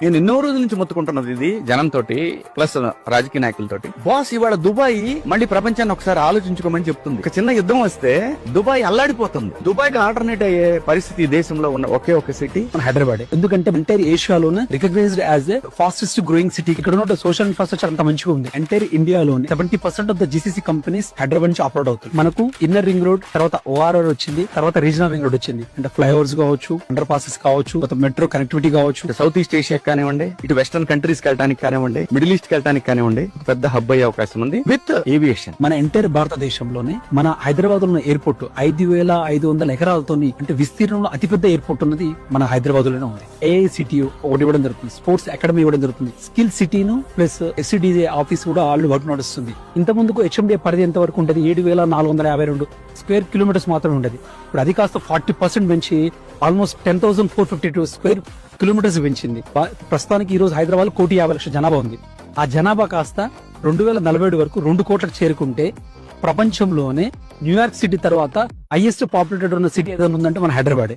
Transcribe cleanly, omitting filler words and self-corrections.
నేను ఎన్నో రోజుల నుంచి మొత్తుకుంటున్నది ఇది జనంతో ప్లస్ రాజకీయ నాయకులతోటి. బాస్ ఇవాళ దుబాయ్ మళ్ళీ ప్రపంచాన్ని ఒకసారి ఆలోచించుకోమని చెప్తుంది. ఒక చిన్న యుద్ధం వస్తే దుబాయ్ అల్లాడిపోతుంది. దుబాయ్ కి ఆల్టర్నేట్ అయ్యే పరిస్థితి ఈ దేశంలో ఉన్న ఒకే ఒక సిటీ మన హైదరాబాద్. ఎందుకంటే ఎంటైర్ ఏషియాలోనే recognised as the fastest growing city. ఇక్కడ ఉన్న సోషల్ ఇన్ఫ్రాస్ట్రక్చర్ అంత మంచిగా ఉంది. ఎంటైర్ ఇండియాలోనే 70% of the GCC companies Hyderabad నుంచి ఆపరేట్ అవుతుంది. మనకు ఇన్నర్ రింగ్ రోడ్, తర్వాత ఓఆర్ఆర్ వచ్చింది, తర్వాత రీజనల్ రింగ్ రోడ్ వచ్చింది. అంటే ఫ్లైఓవర్స్ కావచ్చు, అండర్ పాసెస్ కావచ్చు, మెట్రో కనెక్టివిటీ కావచ్చు. సౌత్ ఈస్ట్ ఏషియా కానివ్వండి, ఇటు వెస్టర్న్ కంట్రీస్ కి వెళ్ళడానికి కానివ్వండి, మిడిల్ ఈస్ట్ కి వెళ్ళడానికి కానివ్వండి, పెద్ద హబ్ అయ్యే అవకాశం ఉంది విత్ ఏవియేషన్. మన ఎంటైర్ భారతదేశంలోనే మన హైదరాబాద్ లో ఉన్న ఎయిర్పోర్ట్ 5,500 ఎకరాలతోని, అంటే విస్తీర్ణంలో అతిపెద్ద ఎయిర్పోర్ట్ ఉన్నది మన హైదరాబాద్ లోనే ఉంది. ఏఐసిటీ ఒకటి ఇవ్వడం జరుగుతుంది, స్పోర్ట్స్ అకాడమీ ఇవ్వడం జరుగుతుంది, స్కిల్ సిటీను ప్లస్ ఎస్సిడిజే ఆఫీస్ కూడా ఆల్రెడీ వర్క్ నడుస్తుంది. ఇంత ముందుకు హెచ్ఎండిఏ పరిధి ఎంత వరకు ఉంటుంది? 7,452 స్క్వేర్ కిలోమీటర్స్ మాత్రమే ఉండేది. ఇప్పుడు అది కాస్త 40% పెంచి ఆల్మోస్ట్ 10,452 స్క్వేర్ కిలోమీటర్స్ పెంచింది. ప్రస్తుతానికి ఈ రోజు హైదరాబాద్ 1,50,00,000 జనాభా ఉంది. ఆ జనాభా కాస్త 2047 వరకు 2 కోట్లకు చేరుకుంటే ప్రపంచంలోనే న్యూయార్క్ సిటీ తర్వాత హైయెస్ట్ పాపులేటెడ్ ఉన్న సిటీ ఏదైనా ఉందంటే మన హైదరాబాద్.